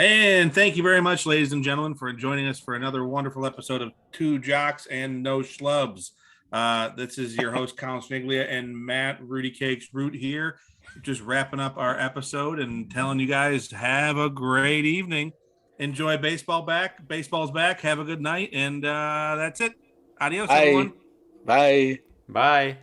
And thank you very much, ladies and gentlemen, for joining us for another wonderful episode of Two Jocks and No Schlubs. This is your host, Colin Sniglia, and Matt Rudy Cakes Root here, just wrapping up our episode and telling you guys to have a great evening. Enjoy baseball back. Baseball's back. Have a good night. And that's it. Adios, Bye. everyone. Bye. Bye.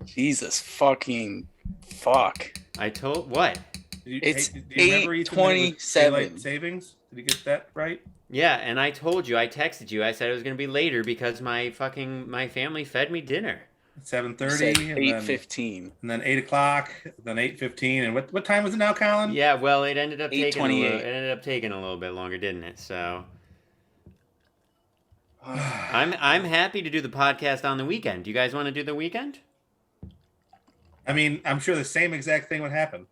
Jesus fucking fuck. I told what? It's Do you remember, Ethan, that it was 8:27. daylight savings? Did you get that right? Yeah, and I told you, I texted you, I said it was gonna be later because my family fed me dinner. 7:30, 8:15. and then 8 o'clock, then 8:15, and what time is it now, Colin? Yeah, well, it ended up taking a 8:28. little, it ended up taking a little bit longer, didn't it? So I'm happy to do the podcast on the weekend. Do you guys want to do the weekend? I mean, I'm sure the same exact thing would happen.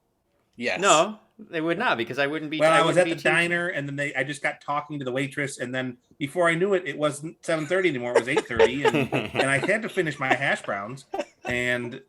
Yes. No, they would not because I wouldn't be. Well, I was wouldn't at be the diner, and then I just got talking to the waitress, and then before I knew it, it wasn't 7:30 anymore. It was 8:30, and I had to finish my hash browns. And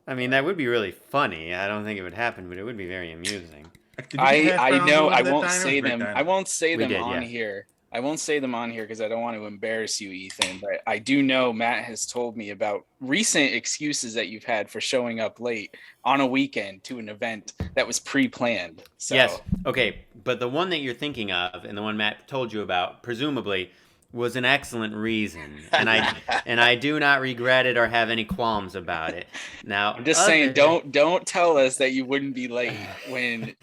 I mean, that would be really funny. I don't think it would happen, but it would be very amusing. did you get hash I browns know. over I that won't diner? say Great them. diner. I won't say We them did, on yeah. here. I won't say them on here because I don't want to embarrass you, Ethan. But I do know Matt has told me about recent excuses that you've had for showing up late on a weekend to an event that was pre-planned. So, Yes. Okay, but the one that you're thinking of, and the one Matt told you about, presumably, was an excellent reason, and I do not regret it or have any qualms about it. Now, I'm just saying, don't tell us that you wouldn't be late when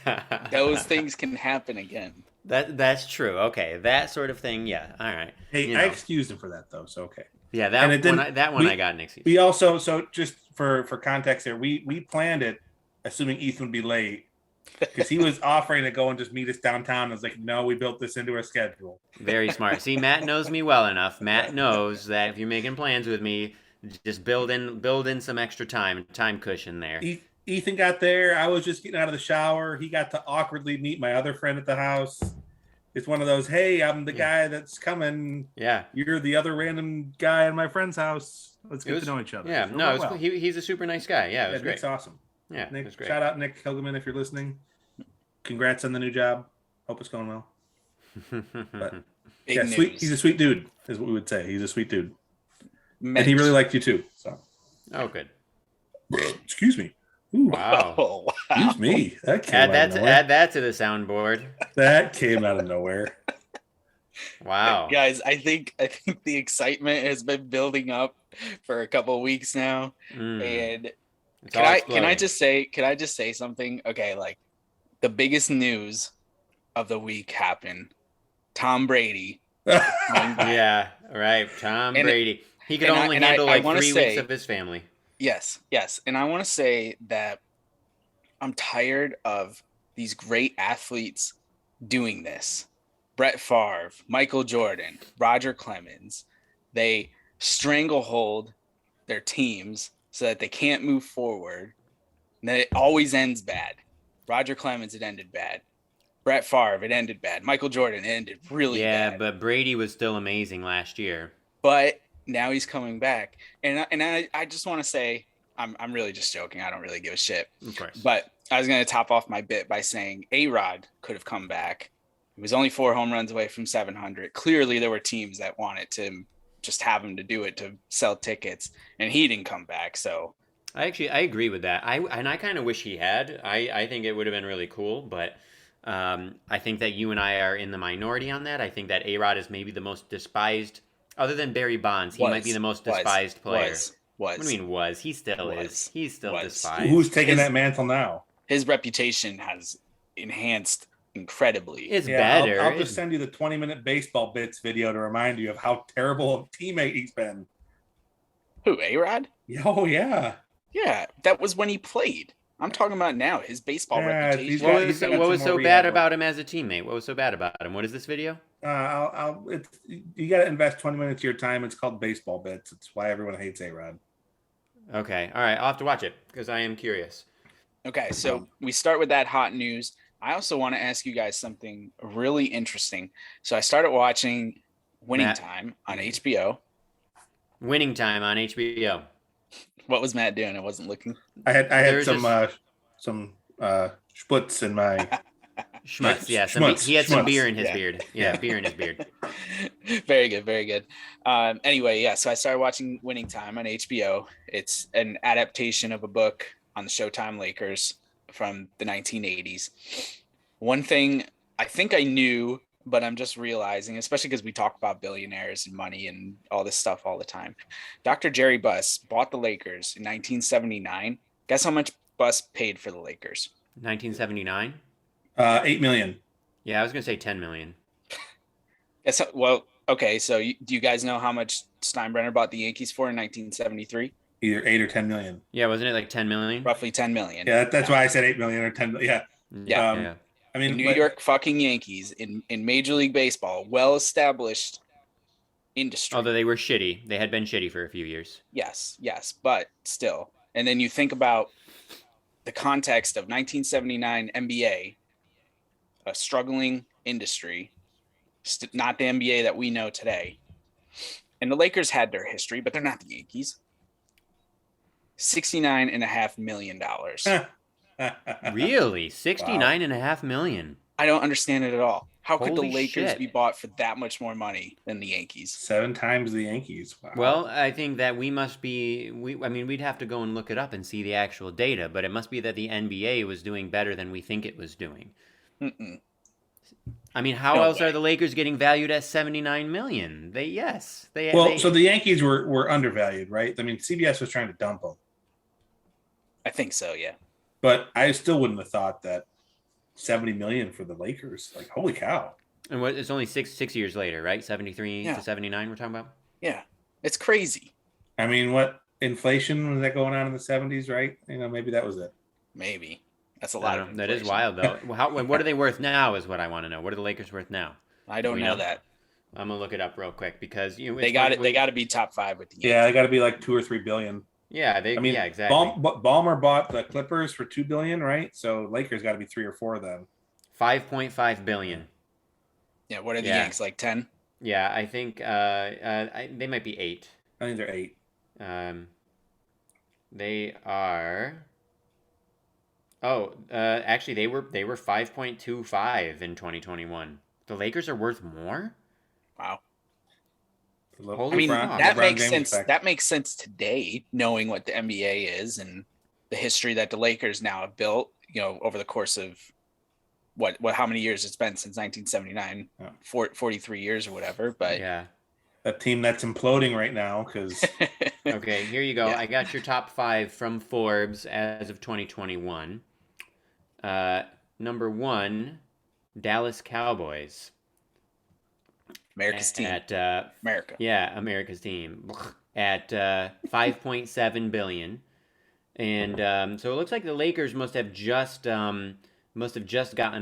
those things can happen again. That's true. Okay, that sort of thing. Yeah. All right. Hey, You I know. excused him for that though, so okay. Yeah, And it didn't- I got an excuse. We also, so just for context here, we planned it assuming Ethan would be late because he was offering to go and just meet us downtown. I was like, no, we built this into our schedule. Very smart. See, Matt knows me well enough. Matt knows that if you're making plans with me, just build in some extra time cushion there. Ethan got there. I was just getting out of the shower. He got to awkwardly meet my other friend at the house. It's one of those, hey, I'm the guy that's coming. Yeah. You're the other random guy in my friend's house. Let's get to know each other. Yeah. So No, it went well. he's a super nice guy. Yeah, it was great. Nick's awesome. Yeah, Nick, it was great. shout out Nick Hilgeman if you're listening. Congrats on the new job. Hope it's going well. But Big yeah, news. sweet. He's a sweet dude, is what we would say. He's a sweet dude, Mitch. and he really liked you too. So, Oh, good. excuse me. Ooh, Oh, wow. excuse me. That came Add out that of to nowhere. add that to the soundboard. That came out of nowhere. Wow. Guys, I think the excitement has been building up for a couple of weeks now. Mm. And It's all exploding. can I just say something? Okay, like the biggest news of the week happened. Tom Brady. Yeah, right. Tom And- Brady. He could and I- only and I- handle I like wanna 3 say- weeks of his family. Yes. And I want to say that I'm tired of these great athletes doing this. Brett Favre, Michael Jordan, Roger Clemens. They stranglehold their teams so that they can't move forward. And then it always ends bad. Roger Clemens, it ended bad. Brett Favre, it ended bad. Michael Jordan, it ended really Yeah, bad. but Brady was still amazing last year. But now he's coming back. And I just want to say, I'm really just joking. I don't really give a shit. Of course. But I was going to top off my bit by saying A-Rod could have come back. He was only 4 home runs away from 700. Clearly, there were teams that wanted to just have him to do it to sell tickets, and he didn't come back. So I agree with that. I kind of wish he had. I think it would have been really cool, but I think that you and I are in the minority on that. I think that A-Rod is maybe the most despised, other than Barry Bonds. He might be the most despised player. What do you mean was? He still is. He's still despised. Who's taking that mantle now? His reputation has enhanced incredibly. It's better. I'll just send you the 20-minute baseball bits video to remind you of how terrible a teammate he's been. Who, A-Rod? Oh, yeah. Yeah, that was when he played. I'm talking about now, his baseball Yeah, reputation. he's What got- was, got what some was more so rehab bad work. about him as a teammate? What was so bad about him? What is this video? You got to invest 20 minutes of your time. It's called baseball bits. It's why everyone hates A-Rod. Okay. All right. I'll have to watch it because I am curious. Okay, so we start with that hot news. I also want to ask you guys something really interesting. So I started watching Winning Matt. Time on HBO. Winning Time on HBO. What was Matt doing? I wasn't looking. I had There's some this- splits in my Schmutz, yeah. He had Schmutz. some beer in his Yeah. beard. Yeah, beer in his beard. Very good, very good. Anyway, yeah, so I started watching Winning Time on HBO. It's an adaptation of a book on the Showtime Lakers from the 1980s. One thing I think I knew, but I'm just realizing, especially because we talk about billionaires and money and all this stuff all the time. Dr. Jerry Buss bought the Lakers in 1979. Guess how much Buss paid for the Lakers? 1979. 8 million. Yeah, I was gonna say 10 million. Well, okay. So do you guys know how much Steinbrenner bought the Yankees for in 1973? Either 8 or 10 million. Yeah, wasn't it like 10 million? Roughly 10 million. Yeah, that's why I said 8 million or 10. Yeah. Yeah. I mean, the New York fucking Yankees in Major League Baseball, well-established industry. Although they were shitty. They had been shitty for a few years. Yes, but still. And then you think about the context of 1979 NBA, a struggling industry, not the NBA that we know today. And the Lakers had their history, but they're not the Yankees. $69.5 million. Really? 69.5 million. I don't understand it at all. How could Holy the Lakers shit. be bought for that much more money than the Yankees? 7 times the Yankees. Wow. Well, I think that we'd have to go and look it up and see the actual data, but it must be that the NBA was doing better than we think it was doing. Mm-mm. I mean, how else are the Lakers getting valued at 79 million? So the Yankees were undervalued, right? I mean, CBS was trying to dump them. I think so, yeah. But I still wouldn't have thought that 70 million for the Lakers. Like, holy cow. And it's only six years later, right? 73 to 79 we're talking about? Yeah. It's crazy. I mean, what inflation was that going on in the 70s, right? You know, maybe that was it. Maybe. That's a lot of that is inflation. wild, though. What are they worth now is what I want to know. What are the Lakers worth now? I don't know that. I'm going to look it up real quick because they got to be top 5 with the Yankees. Yeah, they got to be like 2 or 3 billion. Yeah, yeah, exactly. Ballmer bought the Clippers for $2 billion, right? So Lakers got to be 3 or 4 then. 5.5 billion. Yeah, what are the Yanks, like 10? Yeah, I think they might be 8. I think they're 8. They are. Actually, they were 5.25 in 2021. The Lakers are worth more. Wow. Holy I mean, fuck. that makes sense. That makes sense today, knowing what the NBA is and the history that the Lakers now have built. You know, over the course of how many years it's been since 1979, 43 years or whatever. But yeah, a team that's imploding right now because. Okay, here you go. Yeah. I got your top 5 from Forbes as of 2021. Number 1, Dallas Cowboys. America's team. America. Yeah, America's team. At 5.7 billion. And so it looks like the Lakers must have just gotten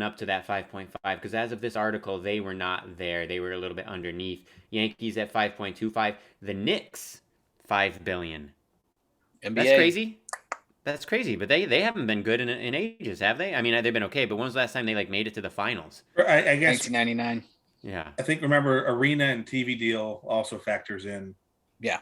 up to that 5.5 because as of this article, they were not there. They were a little bit underneath. Yankees at 5.25. The Knicks, 5 billion. NBA. That's crazy. That's crazy, but they haven't been good in ages, have they? I mean, they've been okay, but when was the last time they made it to the finals? I guess 1999. Yeah. I think remember arena and TV deal also factors in. Yeah.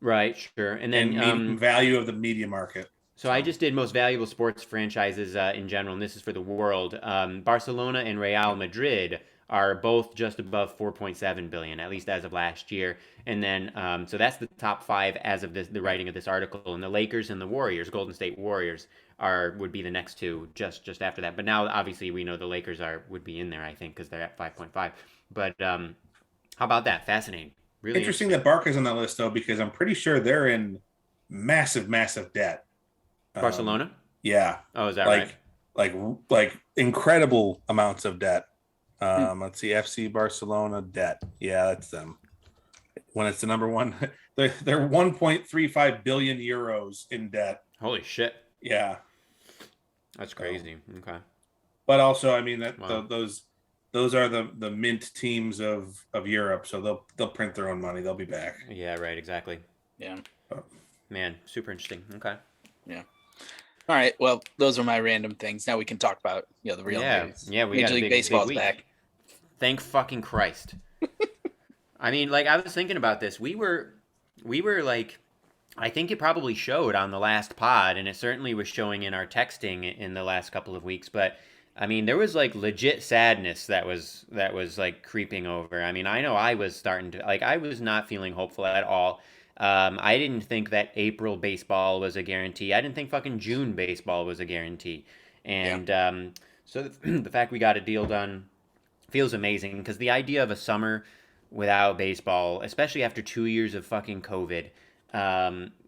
Right, sure. And then value of the media market. So I just did most valuable sports franchises in general, and this is for the world. Barcelona and Real Madrid are both just above 4.7 billion, at least as of last year. And then, so that's the top 5 as of the writing of this article. And the Lakers and the Warriors, Golden State Warriors, would be the next 2 just after that. But now, obviously, we know the Lakers would be in there, I think, because they're at 5.5. But how about that? Fascinating. Really interesting that Barca's on that list, though, because I'm pretty sure they're in massive, massive debt. Barcelona? Yeah. Oh, is that right? Like incredible amounts of debt. Let's see, FC Barcelona debt. Yeah, that's them. When it's the number one, they're 1.35 billion euros in debt. Holy shit. Yeah. That's crazy. Okay. But also, I mean those are the mint teams of Europe, so they'll print their own money. They'll be back. Yeah, right, exactly. Yeah. Man, super interesting. Okay. Yeah. All right. Well, those are my random things. Now we can talk about the real news. Yeah, we Major League Baseball's back. Thank fucking Christ. I mean, like I was thinking about this. We were like I think it probably showed on the last pod, and it certainly was showing in our texting in the last couple of weeks. But I mean, there was like legit sadness that was like creeping over. I mean, I know I was starting to like I was not feeling hopeful at all. I didn't think that April baseball was a guarantee. I didn't think fucking June baseball was a guarantee. Yeah. And so the fact we got a deal done feels amazing because the idea of a summer without baseball, especially after 2 years of fucking COVID,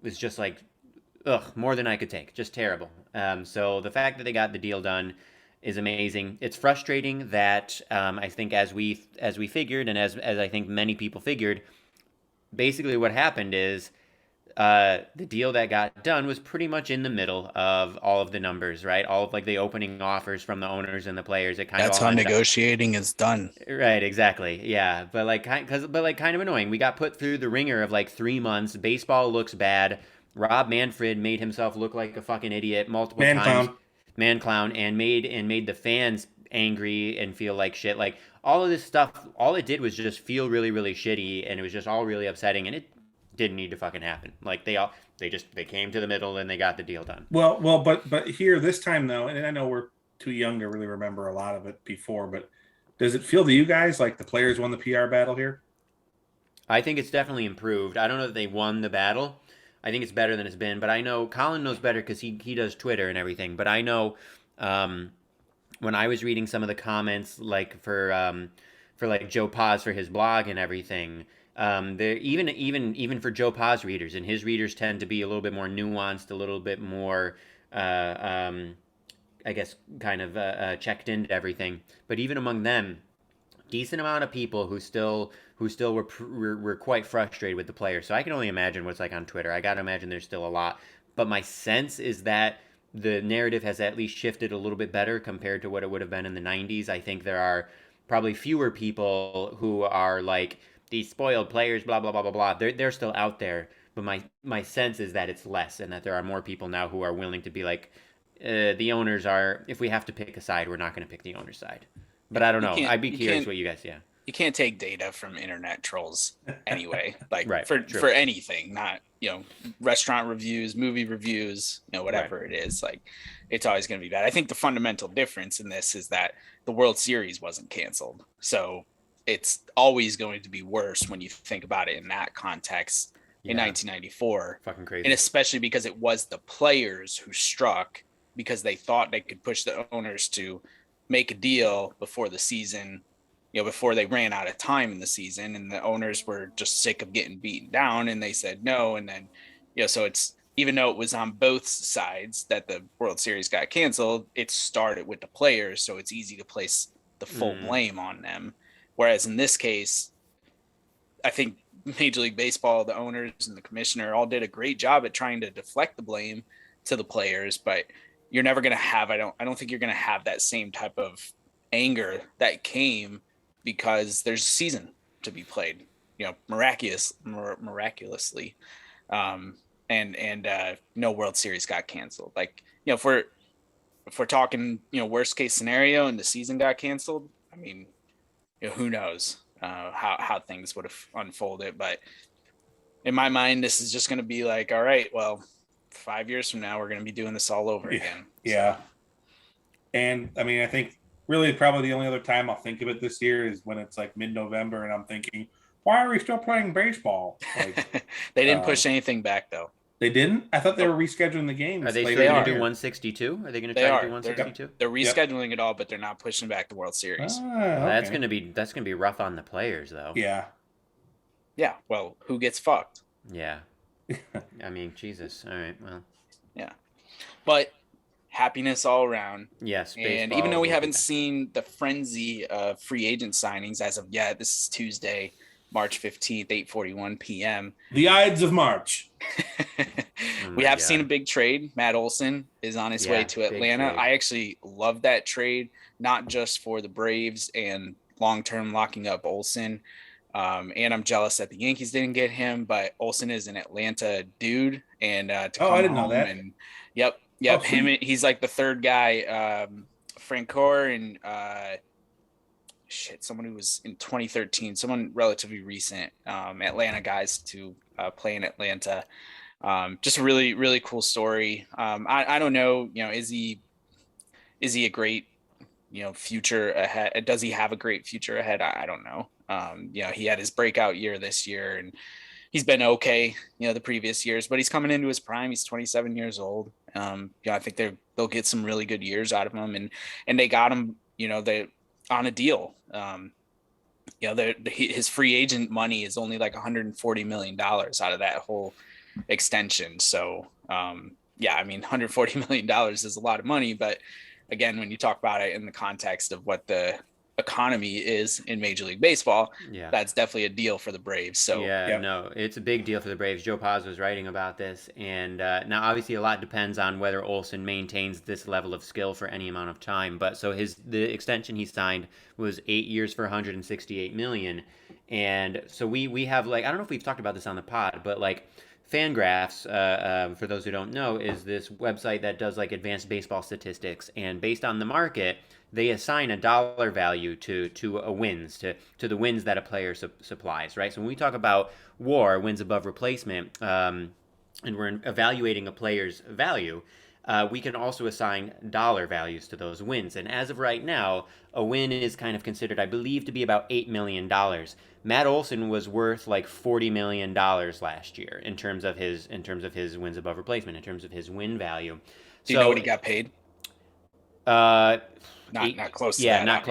was just like, ugh, more than I could take. Just terrible. So the fact that they got the deal done is amazing. It's frustrating that I think as we figured, and as I think many people figured, basically what happened is the deal that got done was pretty much in the middle of all of the numbers, right? All of like the opening offers from the owners and the players. It kind of That's all how ended up. negotiating is done. Right, exactly. Yeah, but like kind of annoying. We got put through the ringer of like 3 months. Baseball looks bad. Rob Manfred made himself look like a fucking idiot multiple Man times. clown. Man clown, and made the fans angry and feel like shit. Like all of this stuff, all it did was just feel really really shitty, and it was just all really upsetting, and it didn't need to fucking happen. Like they came to the middle and they got the deal done. But here this time though, and I know we're too young to really remember a lot of it before, but does it feel to you guys like the players won the PR battle here? I think it's definitely improved. I don't know that they won the battle. I think it's better than it's been, but I know Colin knows better because he does Twitter and everything. But I know um, when I was reading some of the comments, like for like Joe Paz for his blog and everything, there even for Joe Paz readers, and his readers tend to be a little bit more nuanced, a little bit more uh, um, I guess kind of checked into everything. But even among them, decent amount of people who still were quite frustrated with the players. So I can only imagine what's like on Twitter. I got to imagine there's still a lot. But my sense is that the narrative has at least shifted a little bit better compared to what it would have been in the 90s. I think there are probably fewer people who are like these spoiled players, blah blah blah blah blah. They're still out there, but my sense is that it's less, and that there are more people now who are willing to be like, the owners are. If we have to pick a side, we're not going to pick the owner's side. But I don't You know. can't I'd be you curious can't what you guys. Yeah. you can't take data from internet trolls anyway. Like Right. for True. for anything, not restaurant reviews, movie reviews, Right. whatever it is. Like it's always going to be bad. I think the fundamental difference in this is that the World Series wasn't canceled, so it's always going to be worse when you think about it in that context in Yeah. 1994, Fucking crazy. and especially because it was the players who struck because they thought they could push the owners to make a deal before the season, before they ran out of time in the season, and the owners were just sick of getting beaten down and they said no. And then, so it's, even though it was on both sides that the World Series got canceled, it started with the players. So it's easy to place the full blame on them. Whereas in this case, I think Major League Baseball, the owners and the commissioner all did a great job at trying to deflect the blame to the players, but you're never going to have, I don't think you're going to have that same type of anger that came because there's a season to be played, miraculously. And no World Series got canceled. Like, if we're talking, worst case scenario and the season got canceled, I mean, who knows how things would have unfolded. But in my mind, this is just going to be like, all right, well, 5 years from now, we're going to be doing this all over again. Yeah. And I mean, I think really probably the only other time I'll think of it this year is when it's like mid-November and I'm thinking, why are we still playing baseball? Like, they didn't push anything back though. They didn't? I thought they were rescheduling the games. Are they later still in going the to do year. 162? Are they going to try to do 162? They're rescheduling it all, but they're not pushing back the World Series. Well, that's going to be rough on the players though. Yeah. Yeah. Well, who gets fucked? Yeah. I mean, Jesus. All right. Well. Yeah. But happiness all around. Yes. And even though we haven't seen the frenzy of free agent signings as of yet, this is Tuesday, March 15th, 8:41 p.m. The Ides of March. We have seen a big trade. Matt Olson is on his way to Atlanta. I actually love that trade, not just for the Braves and long-term locking up Olson. And I'm jealous that the Yankees didn't get him, but Olson is an Atlanta dude. And to come I didn't know home that. And he's like the third guy. Francoeur and someone who was in 2013, someone relatively recent, Atlanta guys to play in Atlanta. Just a really, really cool story. I don't know, is he a great, future ahead? Does he have a great future ahead? I don't know. He had his breakout year this year, and he's been okay, the previous years, but he's coming into his prime. He's 27 years old. I think they'll get some really good years out of him, and they got him, they on a deal. His free agent money is only like $140 million out of that whole extension. So, $140 million is a lot of money, but again, when you talk about it in the context of what the economy is in Major League Baseball, that's definitely a deal for the Braves. So no, it's a big deal for the Braves. Joe Paz was writing about this, and now obviously a lot depends on whether Olson maintains this level of skill for any amount of time. But so the extension he signed was 8 years for 168 million, and so we have, like, I don't know if we've talked about this on the pod, but like Fangraphs, for those who don't know, is this website that does like advanced baseball statistics, and based on the market, they assign a dollar value to a wins, to the wins that a player supplies, right? So when we talk about WAR, wins above replacement, and we're evaluating a player's value, we can also assign dollar values to those wins. And as of right now, a win is kind of considered, I believe, to be about $8 million. Matt Olson was worth like $40 million last year in terms of his wins above replacement, in terms of his win value. Do you know what he got paid? Not close to that. Yeah, not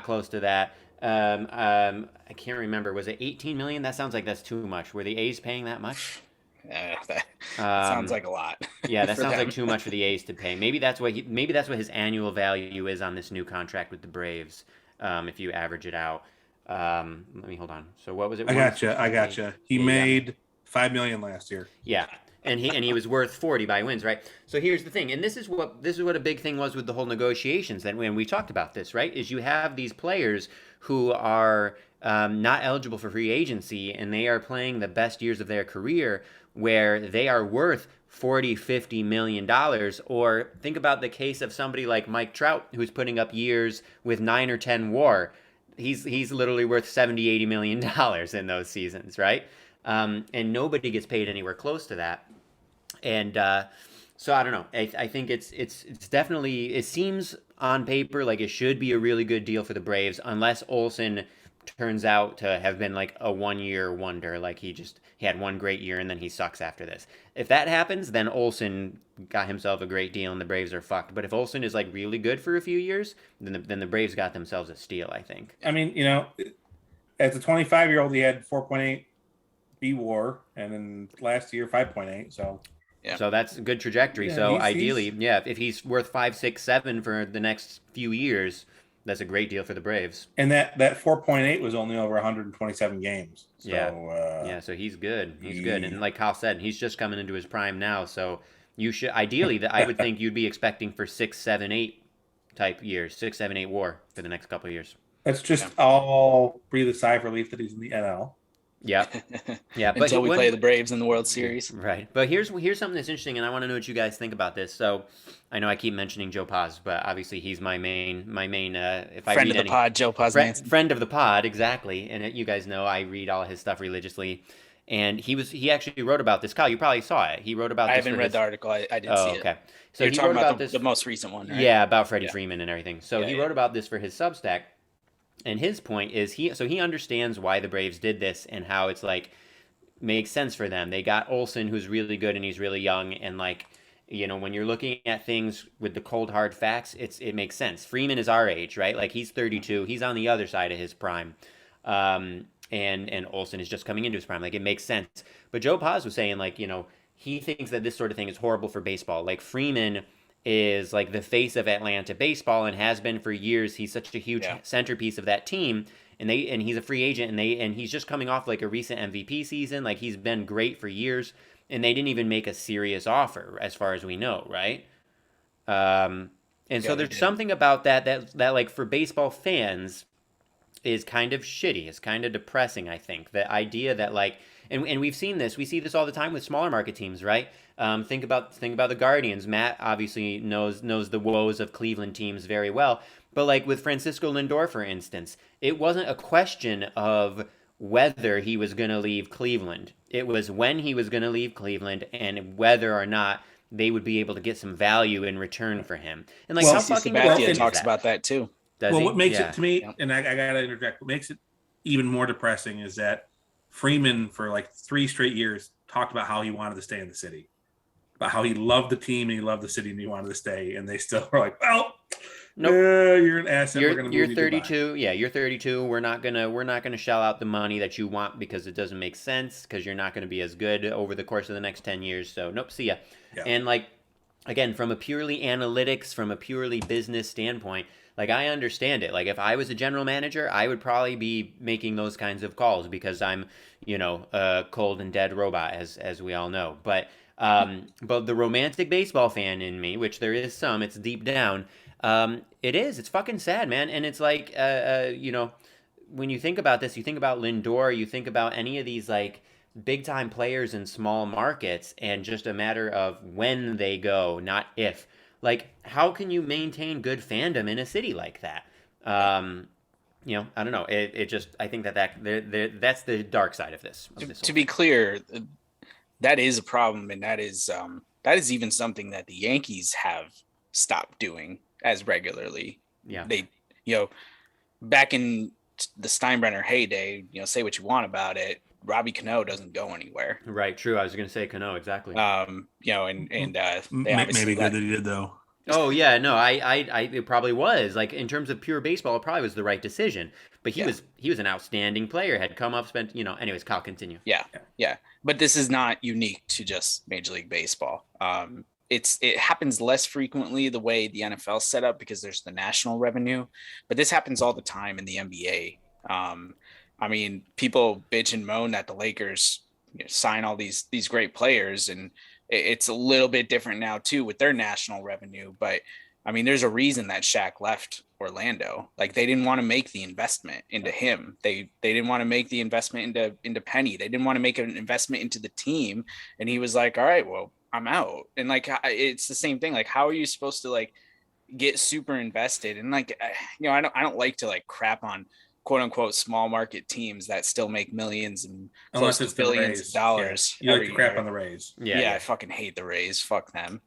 close to that. I can't remember. Was it 18 million? That sounds like that's too much. Were the A's paying that much? That sounds like a lot. Yeah, that sounds like too much for the A's to pay. Maybe that's what his annual value is on this new contract with the Braves. If you average it out. Let me hold on. So what was it? I gotcha. He made $5 million last year. Yeah. And he was worth 40 by wins, right? So here's the thing, and this is what a big thing was with the whole negotiations. That when we talked about this, right, is you have these players who are not eligible for free agency, and they are playing the best years of their career, where they are worth $40-50 million. Or think about the case of somebody like Mike Trout, who's putting up years with 9 or 10 WAR. He's literally worth $70-80 million in those seasons, right? And nobody gets paid anywhere close to that. And so I don't know. I think it's definitely, it seems on paper like it should be a really good deal for the Braves, unless Olson turns out to have been like a 1-year wonder, like he had one great year and then he sucks after this. If that happens, then Olson got himself a great deal and the Braves are fucked. But if Olson is like really good for a few years, then the Braves got themselves a steal, I think. I mean, as a 25-year-old, he had 4.8 B-WAR, and then last year 5.8. So yeah. So that's a good trajectory. Yeah, so ideally, if he's worth 5, 6, 7 for the next few years, that's a great deal for the Braves. And that 4.8 was only over 127 games. So, so he's good. He's good. And like Kyle said, he's just coming into his prime now. So you should ideally, I would think you'd be expecting for 6, 7, 8 type years, 6, 7, 8 WAR for the next couple of years. Let's just all breathe a sigh of relief that he's in the NL. Yeah. But until we play the Braves in the World Series. Right. But here's something that's interesting, and I want to know what you guys think about this. So I know I keep mentioning Joe Paz, but obviously he's my main if I friend of the pod, Joe Paz. Friend of the pod, exactly. And you guys know I read all his stuff religiously. And he actually wrote about this. Kyle, you probably saw it. He wrote about this. I haven't read the article. I didn't see it. Okay. So you're talking about the most recent one, right? Yeah, about Freddie Freeman and everything. So he wrote about this for his Substack. And his point is he understands why the Braves did this and how it's like makes sense for them. They got Olson, who's really good and he's really young, and like, when you're looking at things with the cold hard facts, it makes sense. Freeman is our age, right? Like he's 32, he's on the other side of his prime, and Olson is just coming into his prime. Like it makes sense. But Joe Paz was saying like he thinks that this sort of thing is horrible for baseball. Like Freeman is like the face of Atlanta baseball and has been for years. He's such a huge centerpiece of that team. And he's a free agent, and he's just coming off like a recent MVP season. Like he's been great for years, and they didn't even make a serious offer, as far as we know, right? So there's something about that like for baseball fans is kind of shitty. It's kind of depressing, I think. The idea that like, and we see this all the time with smaller market teams, right? Think about the Guardians. Matt obviously knows the woes of Cleveland teams very well. But like with Francisco Lindor, for instance, it wasn't a question of whether he was going to leave Cleveland. It was when he was going to leave Cleveland and whether or not they would be able to get some value in return for him. And like, Well, how CC fucking Sabathia depressing talks is that? about that too. Does well, he? what makes Yeah. it to me, Yep. and I gotta interject, what makes it even more depressing is that Freeman for like 3 straight years talked about how he wanted to stay in the city, about how he loved the team and he loved the city and he wanted to stay, and they still were like, well, Nope. you're an asset. We're gonna You're move you 32. Yeah, you're 32. We're not gonna shell out the money that you want because it doesn't make sense because you're not gonna be as good over the course of the next 10 years. So nope, see ya. Yeah. And like, again, from a purely analytics, from a purely business standpoint, like I understand it. Like if I was a general manager, I would probably be making those kinds of calls because I'm, a cold and dead robot, as we all know. But the romantic baseball fan in me, which there is some, it's deep down. It's fucking sad, man. And it's like, when you think about this, you think about Lindor, you think about any of these like big time players in small markets, and just a matter of when they go, not if. Like, how can you maintain good fandom in a city like that? I don't know. I think that's the dark side of this. To be clear, that is a problem, and that is even something that the Yankees have stopped doing as regularly. Yeah. They, back in the Steinbrenner heyday, say what you want about it, Robbie Cano doesn't go anywhere. Right. True. I was going to say Cano. Exactly. And they maybe good that he did though. Oh yeah, no, it probably was. Like in terms of pure baseball, it probably was the right decision. But he was an outstanding player. Had come up, spent, Anyways, Kyle, continue. Yeah. But this is not unique to just Major League Baseball. It happens less frequently the way the NFL set up because there's the national revenue, but this happens all the time in the NBA. I mean, people bitch and moan that the Lakers sign all these great players, and it's a little bit different now too with their national revenue. But I mean, there's a reason that Shaq left Orlando. Like they didn't want to make the investment into him. They didn't want to make the investment into Penny. They didn't want to make an investment into the team. And he was like, all right, well, I'm out. And like, it's the same thing. Like, how are you supposed to like get super invested? And like, I don't like to like crap on quote unquote small market teams that still make millions and close to billions of dollars. Yeah. You like to crap on the Rays. Yeah, I fucking hate the Rays. Fuck them.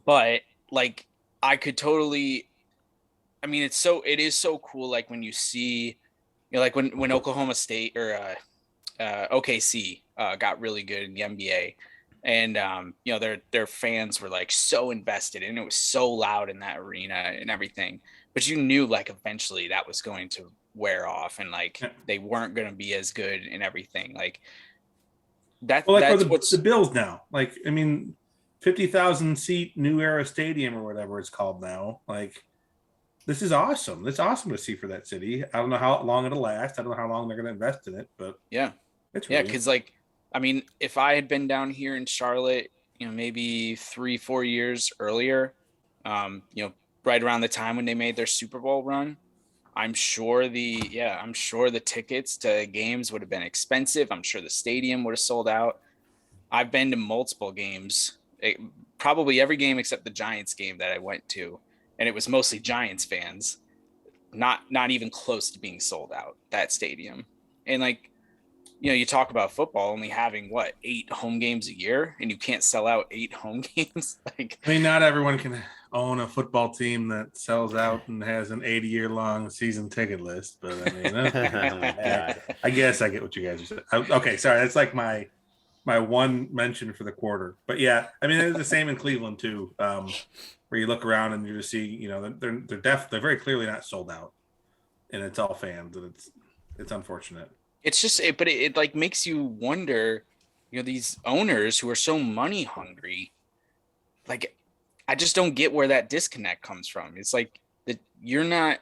But like, I could totally. I mean, it is so cool. Like when you see, like when Oklahoma State or OKC got really good in the NBA, and their fans were like so invested, and it was so loud in that arena and everything. But you knew like eventually that was going to wear off, and like they weren't going to be as good and everything. Like that. Well, like that's the Bills now. Like, I mean, 50,000 seat New Era Stadium or whatever it's called now. Like, this is awesome. It's awesome to see for that city. I don't know how long it'll last. I don't know how long they're going to invest in it, but yeah, it's really because like, I mean, if I had been down here in Charlotte, maybe 3-4 years earlier, right around the time when they made their Super Bowl run, I'm sure the tickets to games would have been expensive. I'm sure the stadium would have sold out. I've been to multiple games, probably every game except the Giants game that I went to, and it was mostly Giants fans, not even close to being sold out, that stadium. And like, you talk about football only having 8 home games a year, and you can't sell out 8 home games. Like, I mean, not everyone can own a football team that sells out and has an 80-year-long season ticket list, but I mean, Oh my God. I guess I get what you guys are saying. Okay, sorry, that's like my one mention for the quarter. But yeah, I mean, it's the same in Cleveland too, where you look around and you just see, they're very clearly not sold out, and it's all fans, and it's unfortunate. It's just, but it like makes you wonder, these owners who are so money hungry, like, I just don't get where that disconnect comes from. It's like that you're not,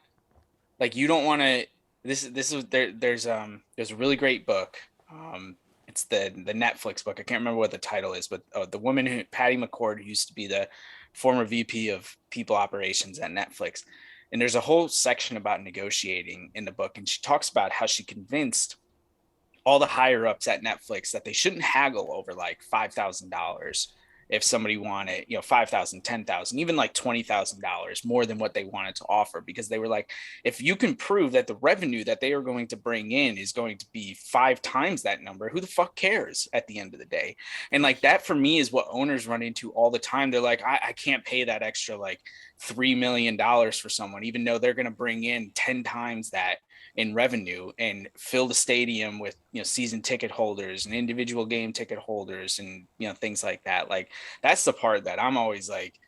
like, you don't want to. This is there's a really great book. It's the Netflix book. I can't remember what the title is, but the woman Patty McCord, who used to be the former VP of people operations at Netflix, and there's a whole section about negotiating in the book, and she talks about how she convinced all the higher ups at Netflix that they shouldn't haggle over like $5,000. if somebody wanted, $5,000, $10,000, even like $20,000 more than what they wanted to offer, because they were like, if you can prove that the revenue that they are going to bring in is going to be 5 times that number, who the fuck cares at the end of the day? And like that for me is what owners run into all the time. They're like, I can't pay that extra like $3 million for someone, even though they're going to bring in 10 times that in revenue and fill the stadium with season ticket holders and individual game ticket holders and things like that. Like that's the part that I'm always like,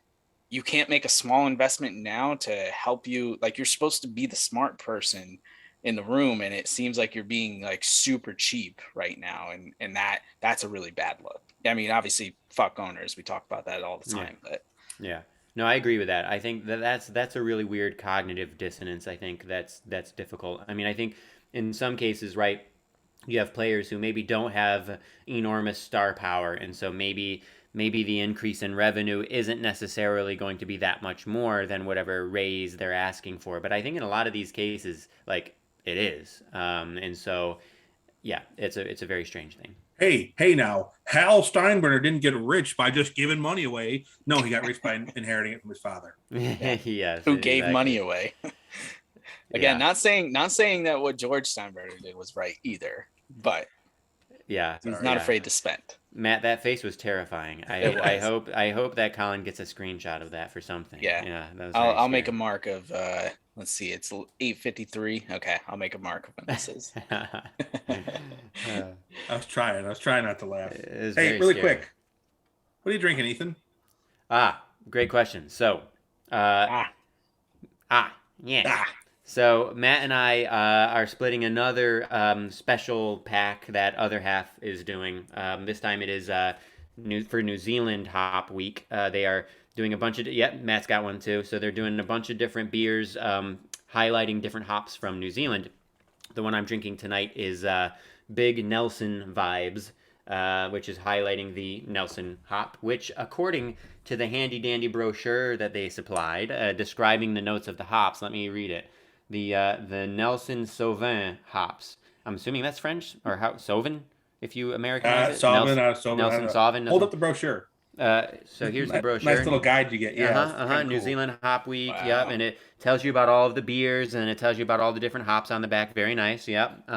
you can't make a small investment now to help you. Like you're supposed to be the smart person in the room, and it seems like you're being like super cheap right now, and that's a really bad look. I mean, obviously fuck owners, we talk about that all the time. But yeah. No, I agree with that. I think that's a really weird cognitive dissonance. I think that's difficult. I mean, I think in some cases, right, you have players who maybe don't have enormous star power, and so maybe the increase in revenue isn't necessarily going to be that much more than whatever raise they're asking for. But I think in a lot of these cases, like it is, and so yeah, it's a very strange thing. Hey now, Hal Steinbrenner didn't get rich by just giving money away. No, he got rich by inheriting it from his father. Yes, who gave money away. Again, not saying that what George Steinbrenner did was right either, but yeah, he's not afraid to spend. Matt, that face was terrifying. I hope that Colin gets a screenshot of that for something. Yeah. That was I'll make a mark of let's see, it's 8:53. Okay, I'll make a mark of when this is. I was trying not to laugh. Hey, really scary. quick, what are you drinking, Ethan? Great question. So, So Matt and I are splitting another special pack that other half is doing. This time it is for New Zealand Hop Week. They are doing a bunch of Matt's got one too. So they're doing a bunch of different beers, highlighting different hops from New Zealand. The one I'm drinking tonight is Big Nelson Vibes, which is highlighting the Nelson hop, which according to the handy dandy brochure that they supplied, describing the notes of the hops, let me read it. The Nelson Sauvin hops. I'm assuming that's French, or how Sauvin, if you Americanize it. Sauvin, Nelson Sauvin. Hold up the brochure. So here's the brochure. Nice little guide you get. Yeah. New Cool. Zealand Hop Week. Wow. Yep, and it tells you about all of the beers, and it tells you about all the different hops on the back. Very nice. Yep.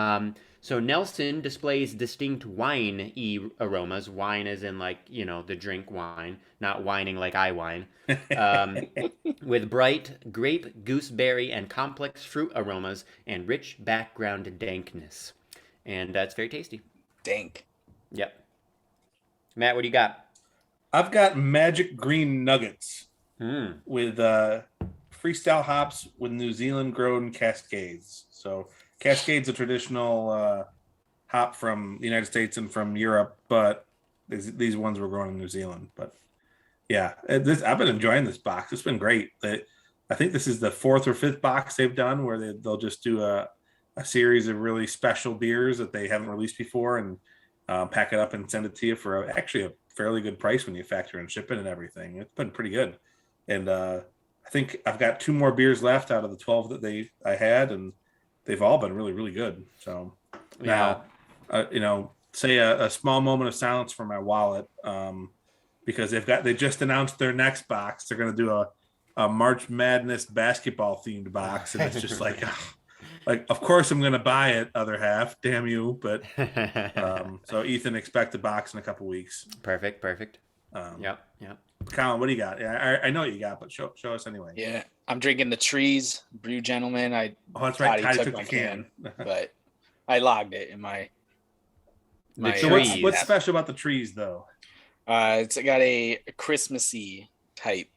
So Nelson displays distinct wine-y aromas. Wine as in like, the drink wine, not whining like I whine. With bright grape, gooseberry, and complex fruit aromas and rich background dankness. And that's very tasty. Dank. Yep. Matt, what do you got? I've got Magic Green Nuggets with freestyle hops with New Zealand grown Cascades. So Cascade's a traditional hop from the United States and from Europe, but these ones were grown in New Zealand. But yeah, I've been enjoying this box. It's been great. I think this is the 4th or 5th box they've done where they'll just do a series of really special beers that they haven't released before and pack it up and send it to you for actually a fairly good price when you factor in shipping and everything. It's been pretty good. And I think I've got 2 more beers left out of the 12 that I had, and they've all been really, really good. So now, say a small moment of silence for my wallet, because they just announced their next box. They're going to do a March Madness basketball themed box, and it's just like of course I'm going to buy it, other half. Damn you! But so Ethan, expect a box in a couple weeks. Perfect. Yep. Colin, what do you got? I know what you got, but show us anyway. Yeah, I'm drinking the Trees Brew Gentleman. That's right. Ty Took the can, but I logged it in my. So what's special about the Trees though? It's got a Christmassy type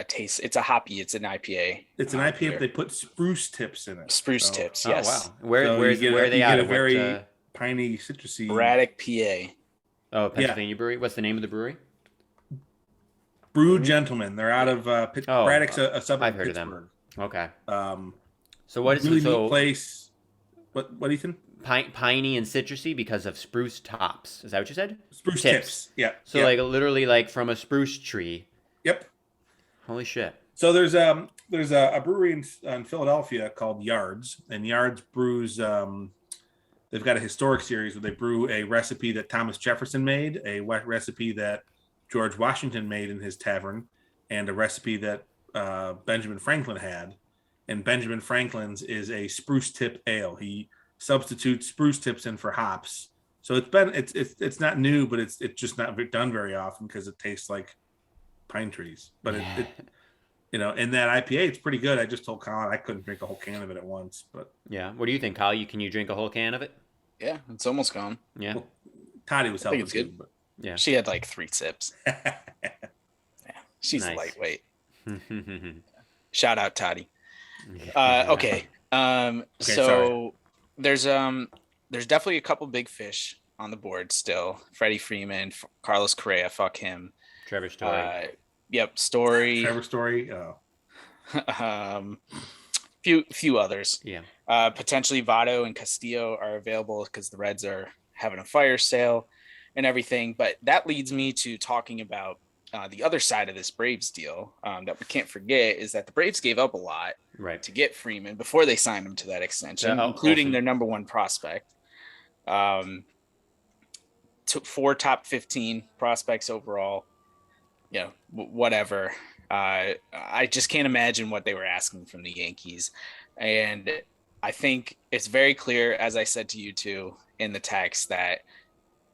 taste. It's a hoppy. It's an IPA. It's an IPA, but they put spruce tips in it. Spruce tips, yes. Oh wow. Where are they out of? Very piney, citrusy. Braddock, PA. Oh, Pennsylvania brewery. What's the name of the brewery? Brew Gentlemen. They're out of Braddock's a suburb. I've heard of them. Okay. So what is really neat place? What Ethan? Piney and citrusy because of spruce tops. Is that what you said? Spruce tips. Yeah. So like literally like from a spruce tree. Yep. Holy shit. So there's a brewery in Philadelphia called Yards, and Yards brews. They've got a historic series where they brew a recipe that Thomas Jefferson made, a recipe that George Washington made in his tavern, and a recipe that Benjamin Franklin had. And Benjamin Franklin's is a spruce tip ale. He substitutes spruce tips in for hops. So it's not new, but it's just not done very often because it tastes like pine trees. But it in that IPA, it's pretty good. I just told Colin I couldn't drink a whole can of it at once. But yeah. What do you think, Kyle? Can you drink a whole can of it? Yeah, it's almost gone. Yeah. Well, Toddy was helping it's good. too, but Yeah. She had like 3 sips. Yeah, she's Nice. a lightweight. Shout out Toddy. Okay. So sorry. there's definitely a couple big fish on the board still. Freddie Freeman, Carlos Correa, fuck him. Trevor Story. Yep, Story. Trevor Story. Oh. Few others. Yeah. Potentially Votto and Castillo are available because the Reds are having a fire sale and everything. But that leads me to talking about the other side of this Braves deal that we can't forget is that the Braves gave up a lot Right. to get Freeman before they signed him to that extension, including their number 1 prospect. Took 4 top 15 prospects overall. Yeah, whatever. I just can't imagine what they were asking from the Yankees. And I think it's very clear, as I said to you two in the text, that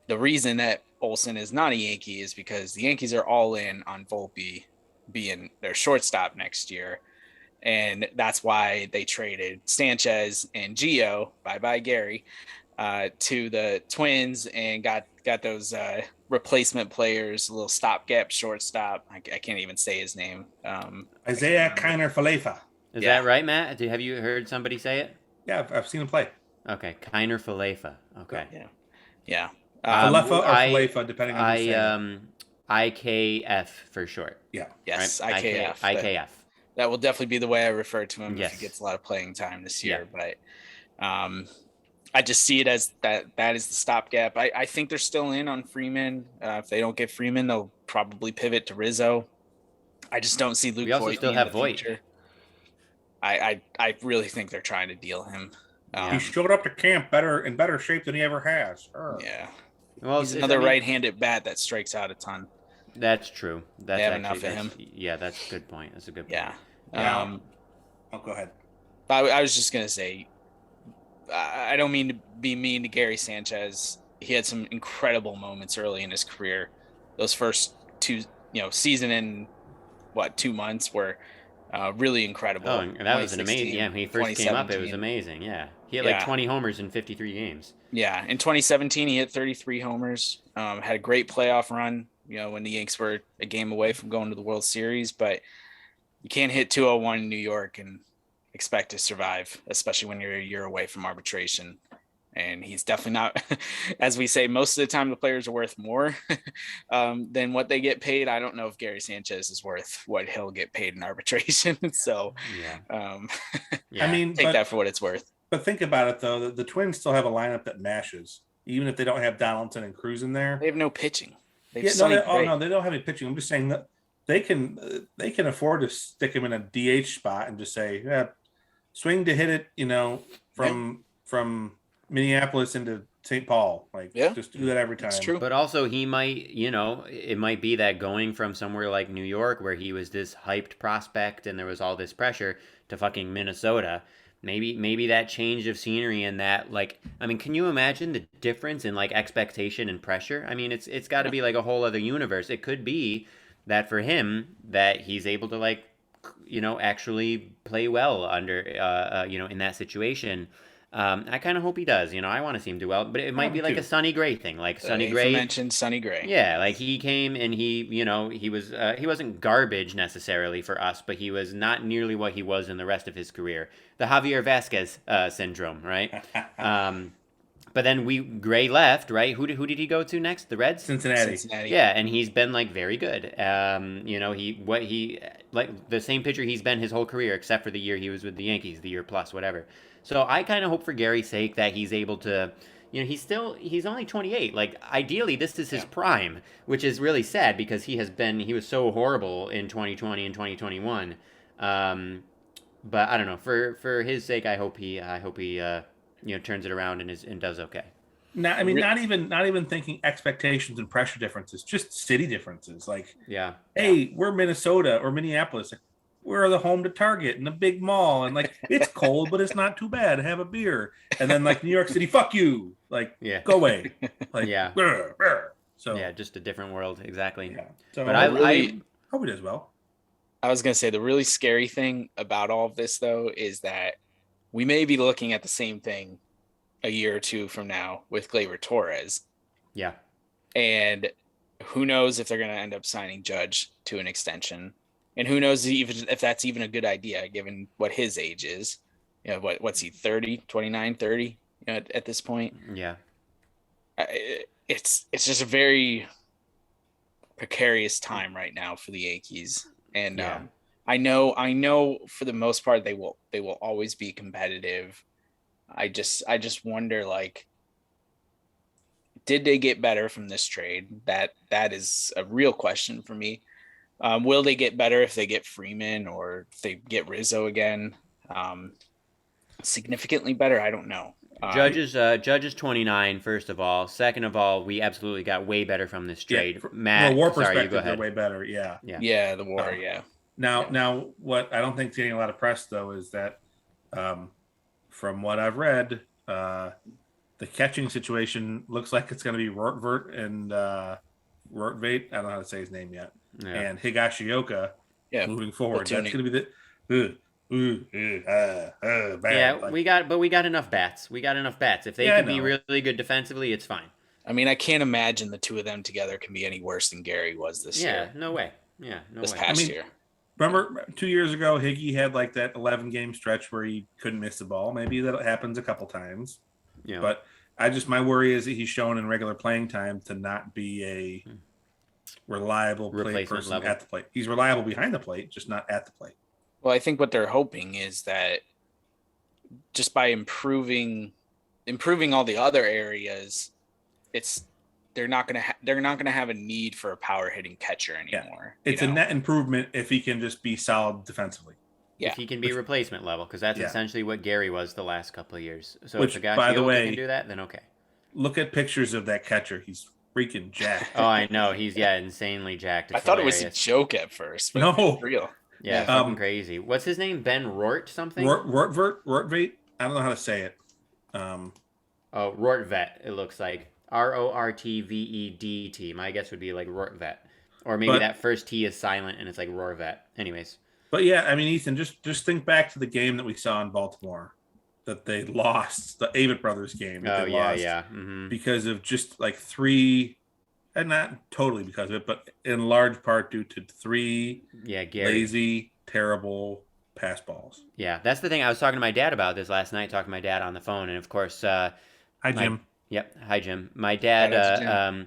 the reason that Olsen is not a Yankee is because the Yankees are all in on Volpe being their shortstop next year. And that's why they traded Sanchez and Gio, bye-bye Gary, to the Twins and got those replacement players, a little stopgap shortstop. I can't even say his name. Isaiah Kiner Falefa. Is that right, Matt? Have you heard somebody say it? Yeah, I've seen him play. Okay, Kiner Falefa. Okay. Yeah. Falefa or Falefa, depending on who's saying IKF for short. Yeah. Yes, right? IKF. IKF. That will definitely be the way I refer to him Yes. if he gets a lot of playing time this year. Yeah. But I just see it as that is the stopgap. I think they're still in on Freeman. If they don't get Freeman, they'll probably pivot to Rizzo. I just don't see Luke We also Voit still in have the Voit. future. I really think they're trying to deal him. He showed up to camp in better shape than he ever has. Yeah. Well, he's another right-handed bat that strikes out a ton. That's true. That's they have enough of him. Yeah, that's a good point. That's a good point. Yeah. Go ahead. I was just gonna say, I don't mean to be mean to Gary Sanchez. He had some incredible moments early in his career. Those first 2, season and 2 months were really incredible. Oh, and that was an amazing. Yeah, when he first came up, it was amazing. Yeah, he had like 20 homers in 53 games. Yeah, in 2017, he hit 33 homers. Had a great playoff run. When the Yanks were a game away from going to the World Series, but you can't hit 201 in New York and expect to survive, especially when you're a year away from arbitration. And he's definitely not, as we say, most of the time the players are worth more than what they get paid. I don't know if Gary Sanchez is worth what he'll get paid in arbitration. So, yeah. I mean, take that for what it's worth. But think about it, though. The Twins still have a lineup that mashes, even if they don't have Donaldson and Cruz in there. They have no pitching. They don't have any pitching. I'm just saying that they can afford to stick him in a DH spot and just say, swing to hit it, from Minneapolis into St. Paul. Just do that every time. It's true. But also he might, it might be that going from somewhere like New York where he was this hyped prospect and there was all this pressure to fucking Minnesota. Maybe that change of scenery and that, can you imagine the difference in expectation and pressure? I mean, it's got to be like a whole other universe. It could be that for him that he's able to actually play well under in that situation. I kind of hope he does. I want to see him do well, but it might be like a Sonny Gray thing, Sonny Gray. Mentioned Sonny Gray. Yeah, he came and he was he wasn't garbage necessarily for us, but he was not nearly what he was in the rest of his career. The Javier Vasquez syndrome, right? But then Gray left, right? Who did he go to next? The Reds? Cincinnati. Yeah, and he's been very good. He the same pitcher he's been his whole career, except for the year he was with the Yankees, the year plus, whatever. So I kind of hope for Gary's sake that he's able to, he's only 28. Ideally, this is his prime, which is really sad because he was so horrible in 2020 and 2021. But I don't know. For his sake, I hope he turns it around and does okay. not even thinking expectations and pressure differences, just city differences. Like, Yeah. hey, we're Minnesota or Minneapolis. Like, we're the home to Target and a big mall, and like it's cold, but it's not too bad. Have a beer, and then like New York City, fuck you, like Yeah. go away, like Yeah. So yeah, just a different world, exactly. yeah. So But I really, hope it does well. I was gonna say the really scary thing about all of this though is that we may be looking at the same thing a year or two from now with Gleyber Torres. Yeah. And who knows if they're going to end up signing Judge to an extension. And who knows even if that's even a good idea, given what his age is. You know, what's he, 30, 29, 30, you know, at this point? Yeah. It's just a very precarious time right now for the Yankees. And Yeah. I know for the most part they will always be competitive. I just wonder, like, did they get better from this trade? That is a real question for me. Will they get better if they get Freeman or if they get Rizzo again? Significantly better? I don't know. Judge is 29, first of all. Second of all, we absolutely got way better from this trade. Matt, from a war sorry, you perspective, go they're ahead. way better. Yeah. Yeah, the war. Yeah. Now, what I don't think is getting a lot of press though is that, from what I've read, the catching situation looks like it's going to be Rortvert and Rortvate. I don't know how to say his name yet. Yeah. And Higashioka moving forward. Platooning. That's going to be the bad. Yeah, like, we got enough bats. We got enough bats. If they can be really good defensively, it's fine. I mean, I can't imagine the two of them together can be any worse than Gary was this year. Yeah, no way. Yeah, no this way. past year. Remember 2 years ago, Higgy had like that 11-game stretch where he couldn't miss the ball. Maybe that happens a couple times. Yeah. But my worry is that he's shown in regular playing time to not be a reliable play person level. At the plate. He's reliable behind the plate, just not at the plate. Well, I think what they're hoping is that just by improving all the other areas, they're not gonna have a need for a power hitting catcher anymore. Yeah. It's a net improvement if he can just be solid defensively. Yeah. If he can be replacement level, because that's essentially what Gary was the last couple of years. So if a guy can do that, then okay. Look at pictures of that catcher. He's freaking jacked. Oh, I know. He's insanely jacked. I thought it was a joke at first, but it's real. Yeah, fucking crazy. What's his name? Ben Rort something? Rortvate? I don't know how to say it. Rortvet, it looks like. Rortvedt. My guess would be like Rortvet. Or maybe that first T is silent and it's like Rorvet. Anyways. But yeah, I mean, Ethan, just think back to the game that we saw in Baltimore that they lost, the Avett brothers game. Mm-hmm. Because of just like three, and not totally because of it, but in large part due to three lazy, terrible pass balls. Yeah, that's the thing. I was talking to my dad about this last night, talking to my dad on the phone, and of course... Hi, Jim. Hi, Jim. My dad...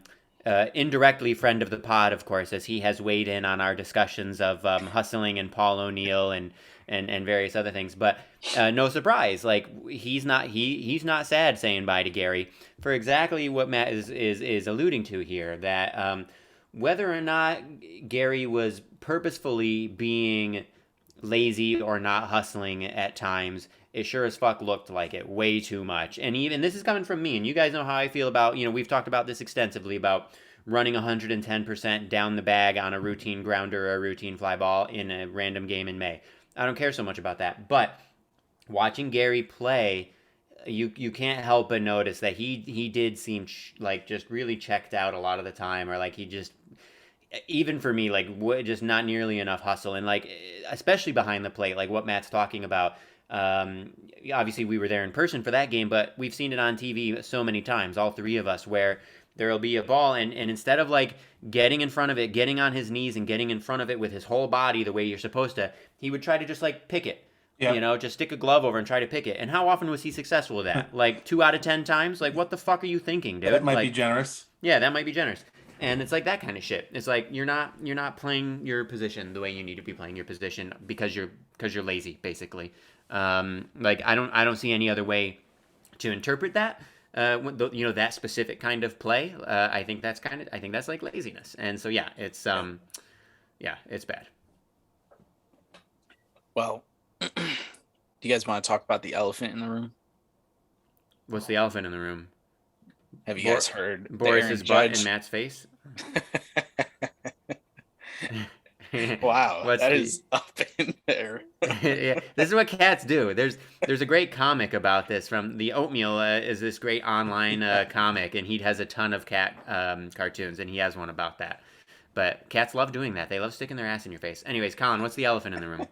indirectly friend of the pod, of course, as he has weighed in on our discussions of hustling and Paul O'Neill and various other things. But no surprise, like he's not sad saying bye to Gary for exactly what Matt is alluding to here. That whether or not Gary was purposefully being lazy or not hustling at times, it sure as fuck looked like it way too much. And even this is coming from me, and you guys know how I feel about, we've talked about this extensively about running 110% down the bag on a routine grounder or a routine fly ball in a random game in May. I don't care so much about that. But watching Gary play, you can't help but notice that he did seem like just really checked out a lot of the time, or like he just, even for me, like just not nearly enough hustle, and like especially behind the plate, like what Matt's talking about. Obviously we were there in person for that game, but we've seen it on TV so many times, all three of us, where there'll be a ball and instead of like getting in front of it, getting on his knees and getting in front of it with his whole body the way you're supposed to, he would try to just like pick it. Yeah. Just stick a glove over and try to pick it. And how often was he successful with that? Like 2 out of 10 times? Like what the fuck are you thinking, dude? That might be generous. Yeah, that might be generous. And it's like that kind of shit. It's like you're not playing your position the way you need to be playing your position because you're lazy, basically. Like I don't see any other way to interpret that. That specific kind of play. I think that's like laziness. And so yeah, it's it's bad. Well, do you guys want to talk about the elephant in the room? What's the elephant in the room? Have you guys heard the Boris's Aaron butt Judge? in Matt's face? Wow, What's that the... is up in there. Yeah, this is what cats do. There's a great comic about this from the Oatmeal is this great online comic, and he has a ton of cat cartoons, and he has one about that. But cats love doing that. They love sticking their ass in your face. Anyways, Colin, what's the elephant in the room?